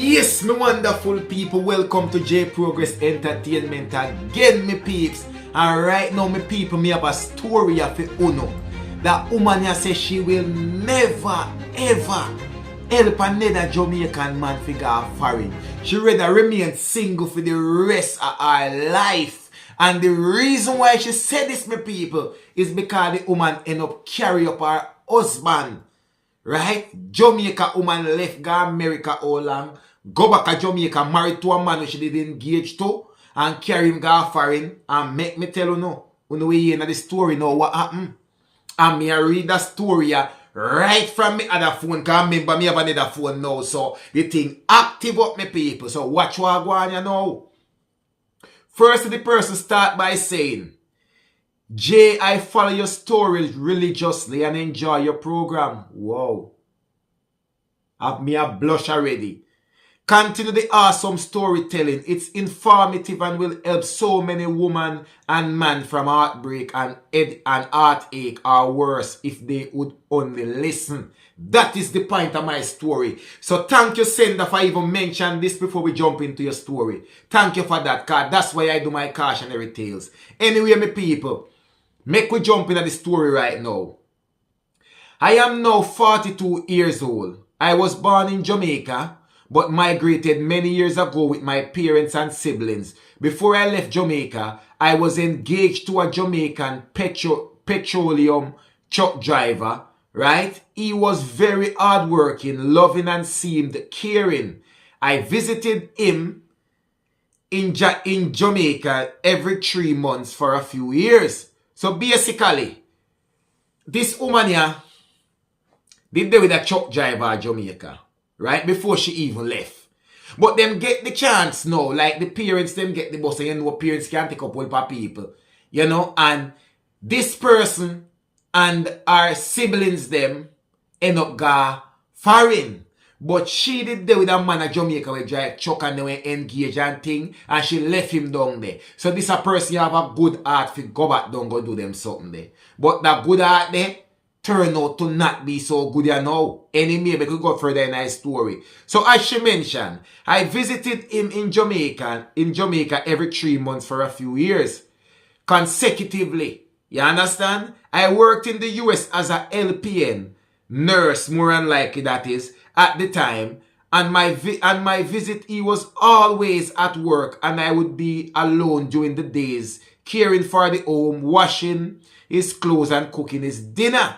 Yes, my wonderful people, welcome to J Progress Entertainment again, me peeps. And right now, me people, me have a story of Uno. That woman here says she will never, ever help another Jamaican man figure out foreign. She rather remain single for the rest of her life. And the reason why she said this, my people, is because the woman end up carry up her husband. Right? Jamaica woman left go America all long. Go back to Jamaica, married to a man who she did engage to. And carry him go foreign. And make me tell you now. You know we hear the story now what happened. And me I read the story right from me other phone. Because remember me have another phone now. So the thing active up me people. So watch what I go on you now. First the person start by saying, Jay, I follow your stories religiously and enjoy your program. Wow. Have me a blush already. Continue the awesome storytelling. It's informative and will help so many women and men from heartbreak and heartache or worse if they would only listen. That is the point of my story. So thank you, Sender, for even mentioning this before we jump into your story. Thank you for that, cause that's why I do my cautionary tales. Anyway, my people, make we jump into the story right now. I am now 42 years old. I was born in Jamaica, but migrated many years ago with my parents and siblings. Before I left Jamaica, I was engaged to a Jamaican petroleum truck driver, right? He was very hardworking, loving and seemed caring. I visited him in Jamaica every 3 months for a few years. So basically, this woman here did there with a truck driver in Jamaica, right? Before she even left. But them get the chance now, like the parents them get the bus, and you know parents can take up with people, you know, and this person and our siblings them end up go foreign. But she did there with a man at Jamaica with drive truck and they were engaged and thing, and she left him down there. So this a person you have a good heart to go back down go do them something there. But that good heart there turn out to not be so good you know. Anyway, we could go further in our story. So as she mentioned, I visited him in Jamaica every 3 months for a few years. Consecutively. You understand? I worked in the US as a LPN, nurse more than likely that is, at the time. And my visit, he was always at work and I would be alone during the days, caring for the home, washing his clothes and cooking his dinner.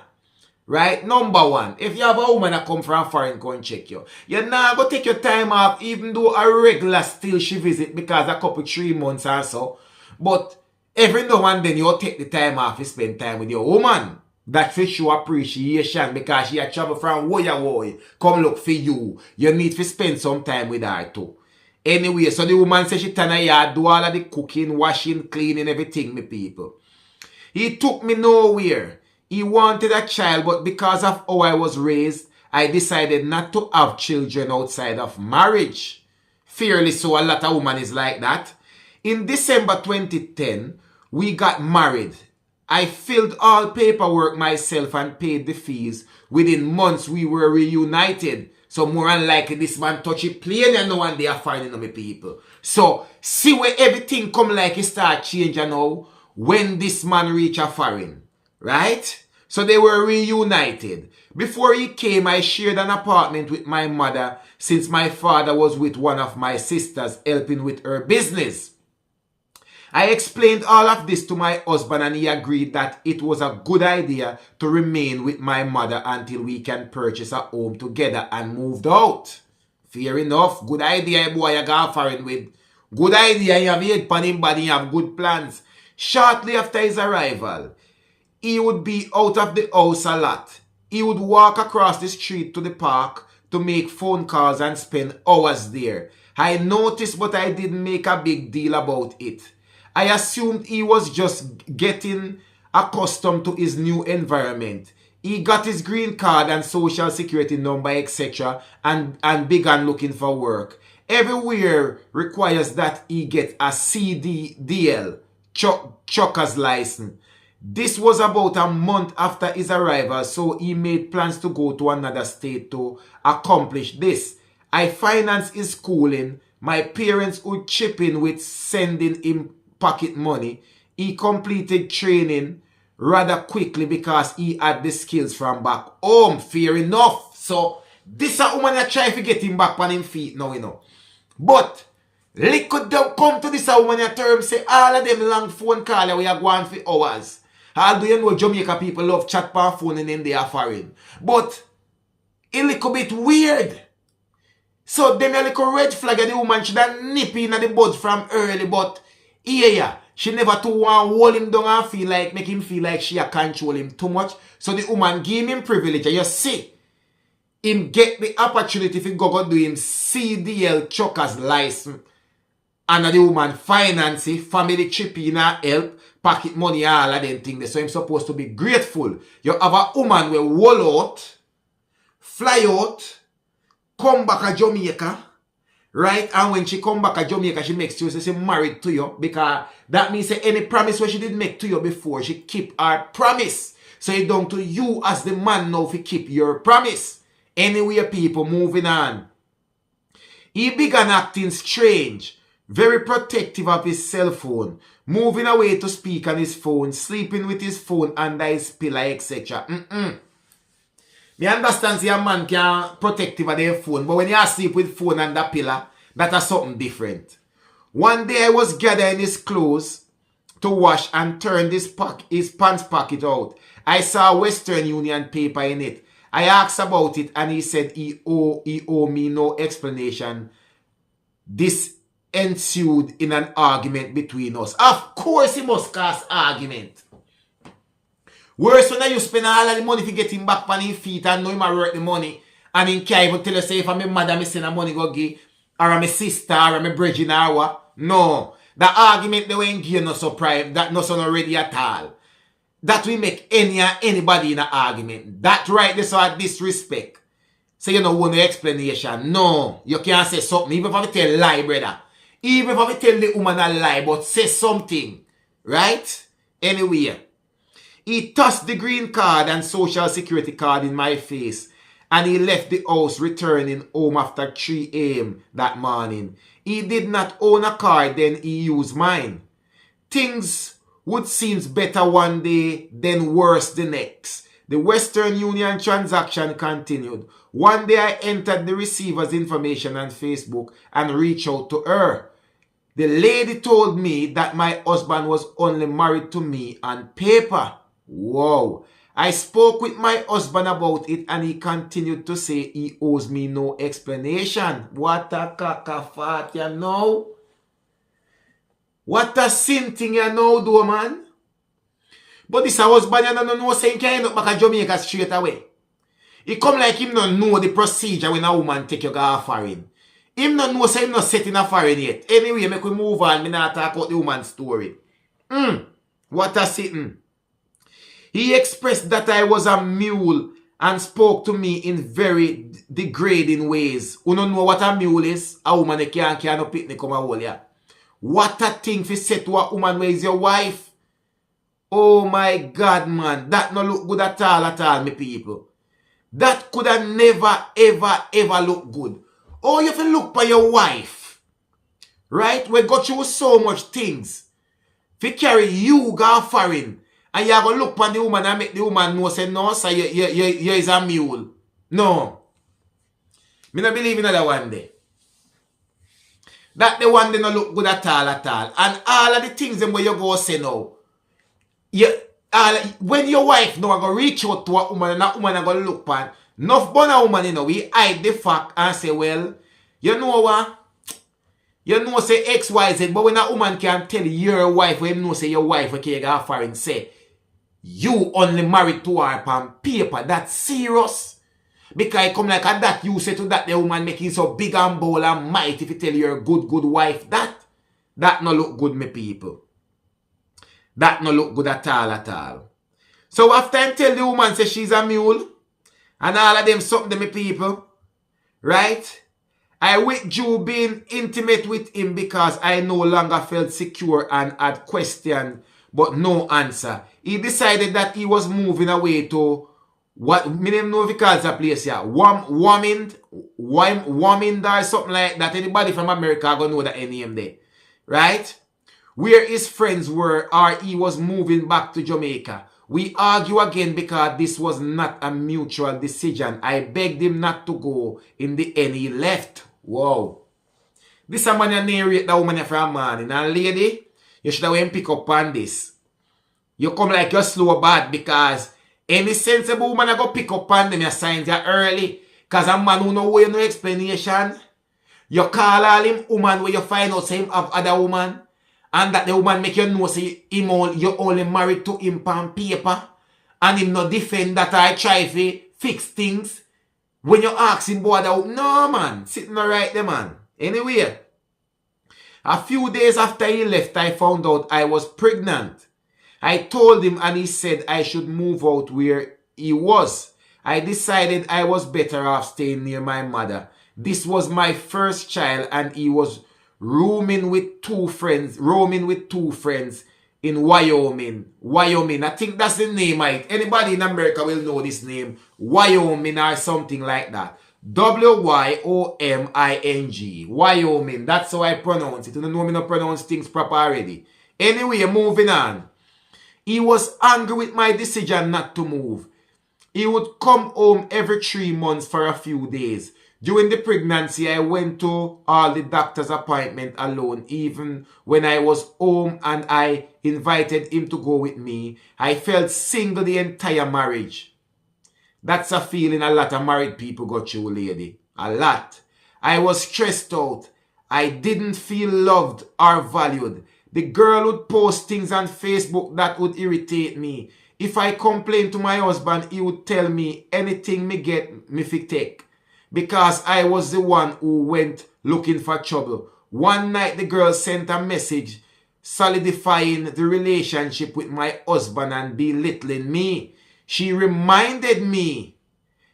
Right? Number one, if you have a woman that come from foreign go and check you, you're not going to take your time off even though a regular still she visit because a couple 3 months or so. But every now and then you take the time off to spend time with your woman. That for show appreciation because she had travel from way come look for you. You need to spend some time with her too. Anyway, so the woman says she turn her yard, do all of the cooking, washing, cleaning, everything, me people. He took me nowhere. He wanted a child, but because of how I was raised, I decided not to have children outside of marriage. Fairly so, a lot of women is like that. In December 2010, we got married. I filled all paperwork myself and paid the fees. Within months, we were reunited. So more than likely, this man touch it plain and no one they are finding me people. So, see where everything come like it start changing now when this man reach a foreign. Right? So they were reunited. Before he came, I shared an apartment with my mother since my father was with one of my sisters helping with her business. I explained all of this to my husband and he agreed that it was a good idea to remain with my mother until we can purchase a home together and moved out. Fair enough. Good idea, boy, you got foreign with. Good idea, you have head pan him body, you have good plans. Shortly after his arrival, he would be out of the house a lot. He would walk across the street to the park to make phone calls and spend hours there. I noticed, but I didn't make a big deal about it. I assumed he was just getting accustomed to his new environment. He got his green card and social security number, etc. and began looking for work. Everywhere requires that he get a CDL, trucker's license. This was about a month after his arrival, so he made plans to go to another state to accomplish this. I finance his schooling. My parents would chip in with sending him pocket money. He completed training rather quickly because he had the skills from back home. Fair enough. So, this a woman that try to get him back on him feet now, you know. But, liquid don't come to this a woman that term say all of them long phone call we are going for hours. Although you know Jamaica people love chat per phone and then they are foreign. But, a little bit weird. So, them a little red flag of the woman should have nip in the bud from early, but, yeah. She never too want to hold him down and make him feel like she a control him too much. So the woman give him privilege. And you see, him get the opportunity to go do him CDL trucker's license. And the woman finance it, family chip in help, pocket money, all of them things. So him supposed to be grateful. You have a woman will roll out, fly out, come back to Jamaica. Right? And when she come back to Jamaica, she makes sure she's married to you. Because that means that any promise what she did make to you before, she keep her promise. So it's down to you as the man now to keep your promise. Anyway, people, moving on. He began acting strange. Very protective of his cell phone. Moving away to speak on his phone. Sleeping with his phone under his pillow, etc. Me understand see a man can protective of their phone, but when you sleep with phone and the pillar, that is something different. One day I was gathering his clothes to wash and turned his pants pocket out. I saw Western Union paper in it. I asked about it and he said he owe me no explanation. This ensued in an argument between us. Of course he must cause argument. Worse when you spend all of the money to get him back on his feet and know him worth the money. And he can't even tell you, say, if I'm a mother, I send the money go give, or I'm a sister, or I'm a bridging or what. No. The argument they won't give no surprise, that no son already at all. That will make anybody in an argument. That right there so a disrespect. So you don't want no explanation. No. You can't say something. Even if I tell a lie, brother. Even if I tell the woman a lie, but say something. Right? Anyway. He tossed the green card and social security card in my face and he left the house returning home after 3 a.m. that morning. He did not own a car, then he used mine. Things would seem better one day, then worse the next. The Western Union transaction continued. One day I entered the receiver's information on Facebook and reached out to her. The lady told me that my husband was only married to me on paper. Wow. I spoke with my husband about it and he continued to say he owes me no explanation. What a cackafat, you know? What a sin thing you know, do, man? But this husband, you don't know, saying can't end up back at Jamaica straight away. He come like him don't know the procedure when a woman take you go foreign. Him don't know, say him not setting a foreign yet. Anyway, make we move on. Me not talk about the woman's story. What a sitting. He expressed that I was a mule and spoke to me in very degrading ways. You don't know what a mule is? A woman that can't no picnic come a hold ya. What a thing for say to a woman where is your wife? Oh my God, man. That no look good at all, me people. That could have never, ever look good. Oh, you have to look for your wife. Right? We got through so much things. If carry you go foreign. And you have to look on the woman and make the woman know, say, no, sir, you is a mule. No. Me not believe in that one day. That the one day no look good at all. And all of the things them where you go say now. When your wife now go reach out to a woman and that woman go look on, enough born a woman, you know, we hide the fact and say, well, you know what? You know say XYZ, but when a woman can tell your wife, when you know say your wife okay go foreign, say, you only married to her on paper, that's serious. Because it come like a that you say to that the woman making so big and bold and might if you tell your good wife that no look good, me people. That no look good at all. So after I tell the woman say she's a mule and all of them something me people, right? I withdrew being intimate with him because I no longer felt secure and had questioned but no answer. He decided that he was moving away to what me name know if it calls a place here. Wamind or something like that. Anybody from America gonna know that name there. Right? Where his friends were or he was moving back to Jamaica. We argue again because this was not a mutual decision. I begged him not to go. In the end, he left. Wow. This a man narrate that woman from morning. And lady, you should have pick up on this. You come like you're slow bad because any sensible woman I go pick up on them, you sign you early. Because a man who know where no explanation. You call all him woman where you find out him have other woman. And that the woman make you know say you only married to him on paper. And him no defend that I try to fix things. When you ask him about that, no man, sitting right there man. Anyway, a few days after he left, I found out I was pregnant. I told him and he said I should move out where he was. I decided I was better off staying near my mother. This was my first child and he was roaming with two friends in Wyoming. I think that's the name. Anybody in America will know this name. Wyoming or something like that. Wyoming. Wyoming. That's how I pronounce it. You don't know me not pronounce things proper already. Anyway, moving on. He was angry with my decision not to move. He would come home every 3 months for a few days. During the pregnancy, I went to all the doctor's appointments alone, even when I was home and I invited him to go with me. I felt single the entire marriage. That's a feeling a lot of married people got through, lady. A lot. I was stressed out. I didn't feel loved or valued. The girl would post things on Facebook that would irritate me. If I complained to my husband, he would tell me anything me get, me fi take. Because I was the one who went looking for trouble. One night the girl sent a message solidifying the relationship with my husband and belittling me. She reminded me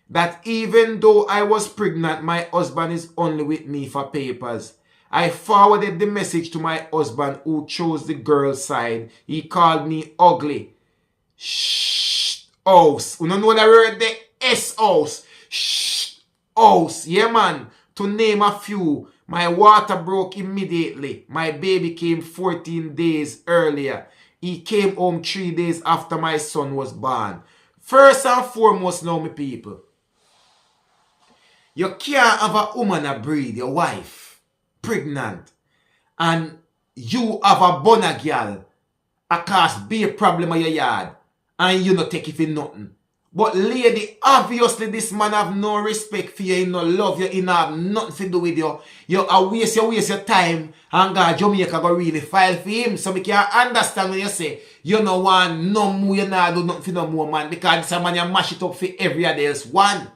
that even though I was pregnant, my husband is only with me for papers. I forwarded the message to my husband who chose the girl's side. He called me ugly. Shh. House. You don't know that word there? S-house. Shh. House. Yeah, man. To name a few. My water broke immediately. My baby came 14 days earlier. He came home 3 days after my son was born. First and foremost now, my people. You can't have a woman a breed, your wife, pregnant, and you have a bonner girl, a cause be a problem in your yard, and you not take it for nothing. But lady, obviously this man have no respect for you, he no love you, he no have nothing to do with you. You waste your time, and God, Jamaica go really file for him. So me can understand when you say, you no want no more, you not do nothing for no more man, because this man you mash it up for every other else one.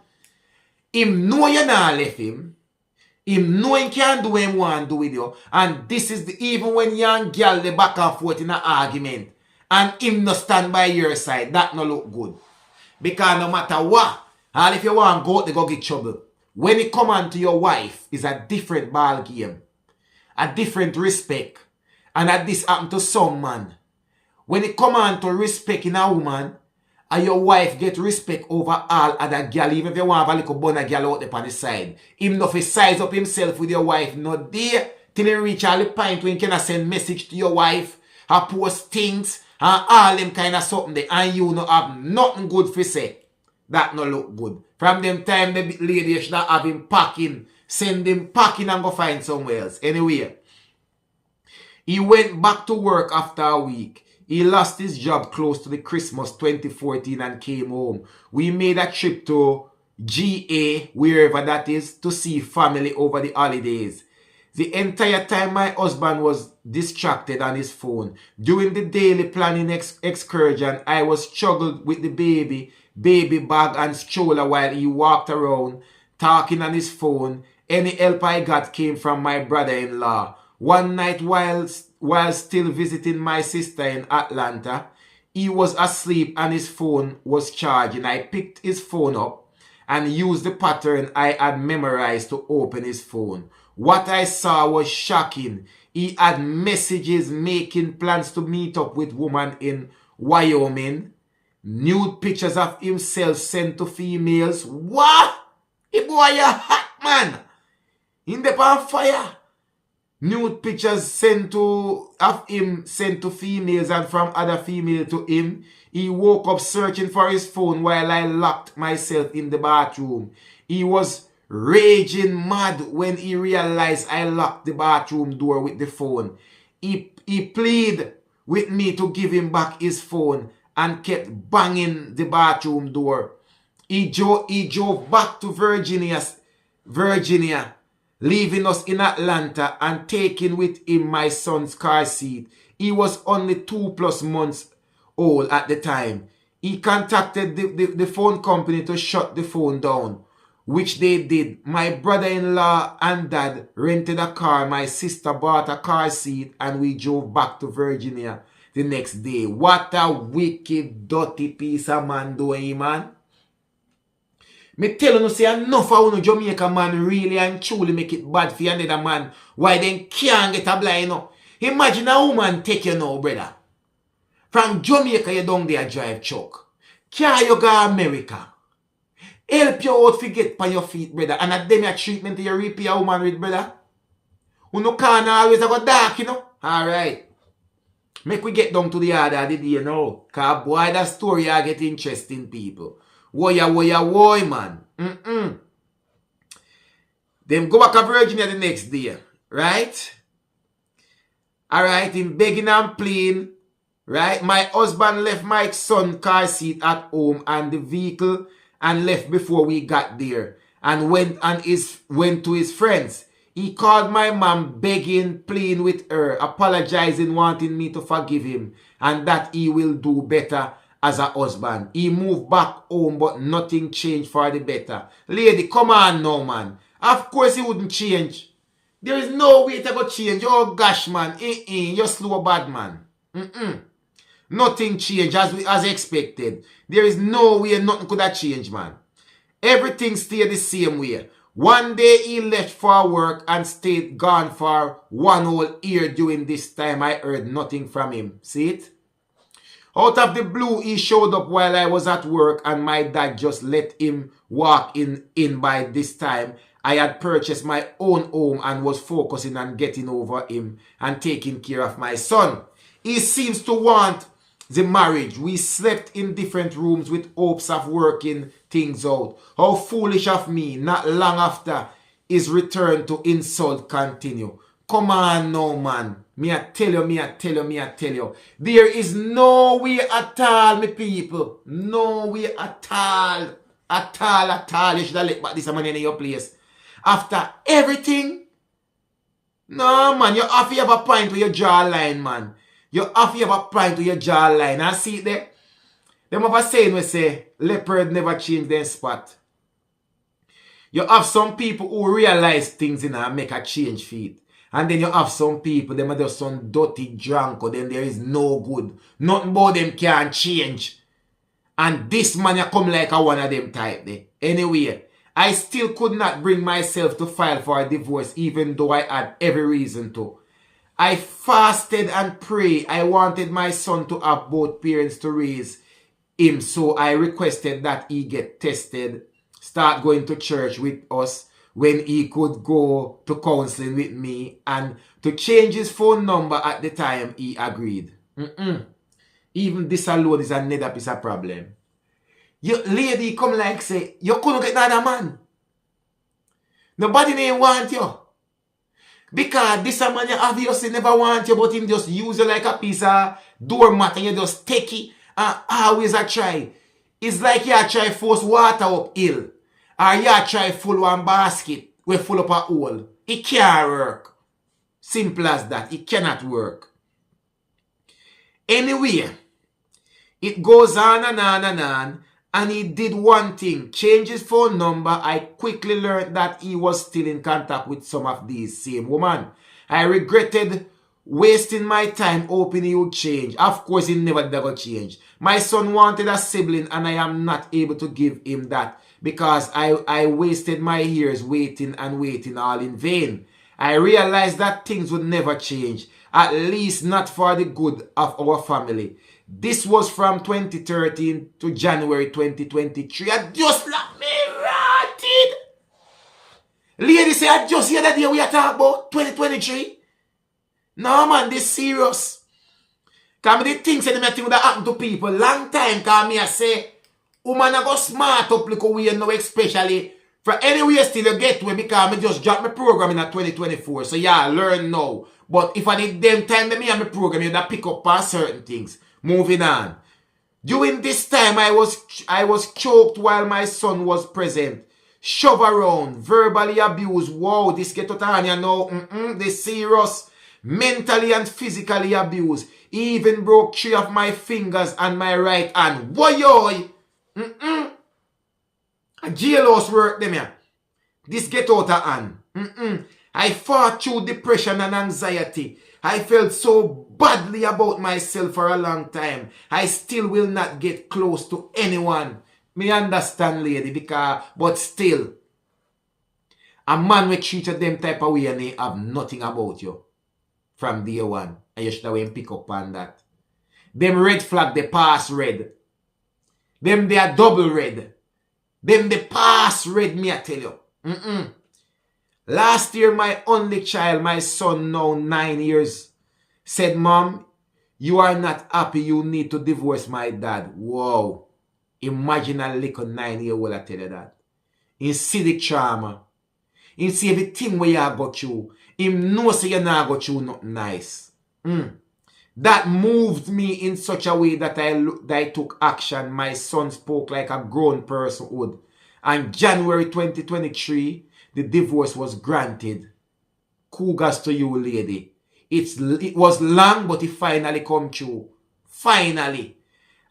Him know you not left him. Him know he can't do what he want to do with you. And this is even when young girl they back and forth in an argument. And him no stand by your side. That no look good. Because no matter what, all if you want to go out, they go get trouble. When it come on to your wife, is a different ball game. A different respect. And that this happen to some man. When it come on to respect in a woman, and your wife get respect over all other girl, even if you want to have a little bonner girl out there on the side. Him not fi size up himself with your wife, not there, till he reach all the point when you can send message to your wife, or post things, and all them kind of something there, and you not have nothing good for say. That no look good. From them time, the lady should have him packing, send him packing and go find somewhere else. Anyway, he went back to work after a week. He lost his job close to the Christmas 2014 and came home. We made a trip to GA, wherever that is, to see family over the holidays. The entire time my husband was distracted on his phone. During the daily planning excursion, I was struggled with the baby bag and stroller while he walked around, talking on his phone. Any help I got came from my brother-in-law. One night while still visiting my sister in Atlanta, he was asleep and his phone was charging. I picked his phone up and used the pattern I had memorized to open his phone. What I saw was shocking. He had messages making plans to meet up with woman in Wyoming. Nude pictures of himself sent to females. What? The boy a hot man. In the pan fire. Nude pictures sent to females and from other females to him. He woke up searching for his phone while I locked myself in the bathroom. He was raging mad when he realized I locked the bathroom door with the phone. He pleaded with me to give him back his phone and kept banging the bathroom door. He drove back to Virginia, leaving us in Atlanta and taking with him my son's car seat. He was only 2+ months old at the time. He contacted the phone company to shut the phone down, which they did. My brother-in-law and dad rented a car. My sister bought a car seat and we drove back to Virginia the next day. What a wicked, dirty piece of man doing, man. Me tell you, say enough of you Jamaican man really and truly make it bad for another man. Why then can't get a blind now? Imagine a woman take you now, brother. From Jamaica you down there drive truck. Can you go America? Help you out to get on your feet, brother. And at them your treatment you repair a woman with, brother. You no can't always go dark, you know? Alright. Make we get down to the other the day now. Cause boy, that story I get interesting, people. Woy, man. Them go back to Virginia the next day. Right? Alright, him begging and pleading. Right? My husband left my son's car seat at home and the vehicle and left before we got there. And went to his friends. He called my mom begging, pleading with her, apologizing, wanting me to forgive him. And that he will do better as a husband. He moved back home, but nothing changed for the better. Lady, come on now, man. Of course he wouldn't change. There is no way to go change. Oh gosh, man. You're slow bad, man. Nothing changed as expected. There is no way nothing could have changed, man. Everything stayed the same way. One day he left for work and stayed gone for 1 whole year. During this time I heard nothing from him. See it? Out of the blue, he showed up while I was at work and my dad just let him walk in. By this time, I had purchased my own home and was focusing on getting over him and taking care of my son. He seems to want the marriage. We slept in different rooms with hopes of working things out. How foolish of me. Not long after his return to insult continue. Come on now, man. Me I tell you. There is no way at all, me people. No way at all. You should have let back this man in your place. After everything. No, man. You have to have a point where you draw a line, man. You have to have a point where you draw a line. I see it there. Them have a saying we say, leopard never change their spot. You have some people who realize things and make a change for it. And then you have some people, them are just some dirty drunk, or then there is no good. Nothing about them can change. And this man you come like a one of them type there. Anyway, I still could not bring myself to file for a divorce even though I had every reason to. I fasted and prayed. I wanted my son to have both parents to raise him, so I requested that he get tested, start going to church with us when he could go to counseling with me, and to change his phone number at the time he agreed. Even this alone is another piece of problem. Your lady come like say, you couldn't get another man. Nobody may want you. Because this man you obviously never want you, but him just use you like a piece of doormat and you just take it and always a try. It's like you try force water up hill. Or you try full one basket we full up a hole. It can't work. Simple as that. It cannot work. Anyway, it goes on and on and on. And he did one thing. Change his phone number. I quickly learned that he was still in contact with some of these same women. I regretted wasting my time hoping he would change. Of course, he never change. My son wanted a sibling and I am not able to give him that. Because I wasted my years waiting and waiting all in vain. I realized that things would never change. At least not for the good of our family. This was from 2013 to January 2023. I just like me rotted. Lady say, I just hear that day we are talking about 2023. No man, this serious. Because the things that would have happened to people long time. Because me I say, woman I go smart up look away now, especially for anywhere still you get to because I just drop my program in 2024. So yeah, learn now. But if I did them time that me and my program, you'd have pick up on certain things. Moving on. During this time, I was choked while my son was present. Shove around, verbally abused. Wow, this get out of hand, you know. This serious. Mentally and physically abused. Even broke 3 of my fingers and my right hand. Woyoy! A jailhouse work them here. This get out of hand. I fought through depression and anxiety. I felt so badly about myself for a long time. I still will not get close to anyone. Me understand, lady, but still, a man will treat you them type of way and they have nothing about you from day one. And you should have pick up on that. Them red flag, they pass red. Them they are double red. Them they pass red, me I tell you. Last year, my only child, my son now 9 years, said, Mom, you are not happy. You need to divorce my dad. Wow. Imagine a little 9-year-old, I tell you that. In see the trauma. In see everything where you got through. Him know say you not got through nothing nice. That moved me in such a way that I took action. My son spoke like a grown person would. And January 2023, the divorce was granted. Kudos to you, lady. It was long, but it finally come true. Finally.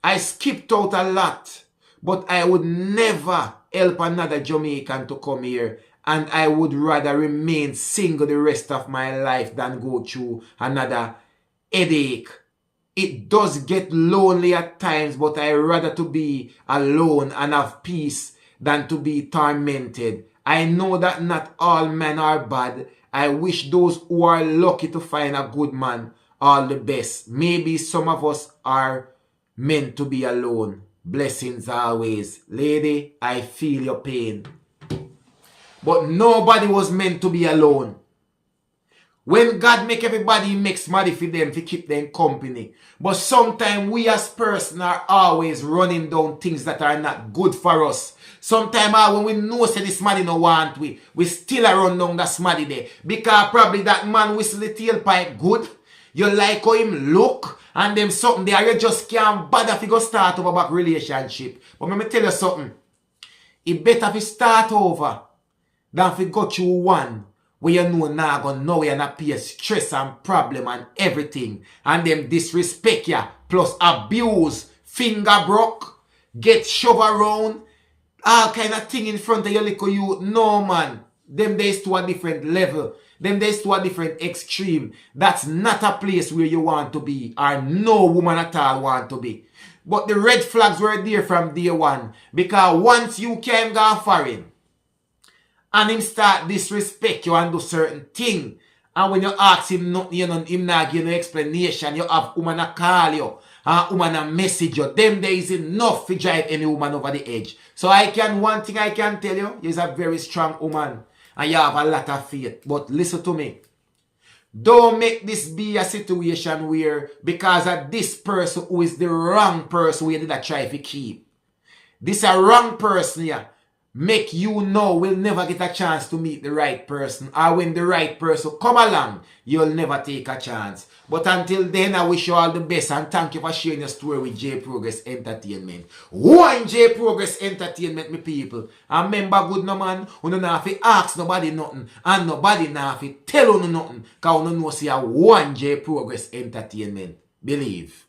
I skipped out a lot, but I would never help another Jamaican to come here. And I would rather remain single the rest of my life than go through another headache. It does get lonely at times, but I rather to be alone and have peace than to be tormented. I know that not all men are bad. I wish those who are lucky to find a good man all the best. Maybe some of us are meant to be alone. Blessings always. Lady, I feel your pain. But nobody was meant to be alone. When God make everybody, he makes money for them to keep them company. But sometimes we as persons are always running down things that are not good for us. Sometimes when we know say this money no want we still run down that smarty there. Because probably that man whistle the tailpipe good. You like how him look and them something there. You just can't bother if you go start over back relationship. But let me tell you something. It better if you start over than if you go through one where you know now gonna know you're not pay stress and problem and everything. And them disrespect you. Plus abuse. Finger broke. Get shoved around. All kind of thing in front of your little youth. No man. Them days to a different level. Them days to a different extreme. That's not a place where you want to be. Or no woman at all want to be. But the red flags were there from day one. Because once you can go foreign. And him start disrespect you and do certain thing. And when you ask him nothing, you know, him not give no explanation. You have woman a call you. And woman a message you. Them days enough to drive any woman over the edge. So one thing I can tell you, you're a very strong woman. And you have a lot of faith. But listen to me. Don't make this be a situation where because of this person who is the wrong person we did try to keep. This a wrong person here. Make you know we'll never get a chance to meet the right person. Or when the right person come along, you'll never take a chance. But until then, I wish you all the best and thank you for sharing your story with J Progress Entertainment. One J Progress Entertainment, me people. And remember, good no man, you don't have to ask nobody nothing. And nobody not have to tell you nothing. Because you know see a one J Progress Entertainment. Believe.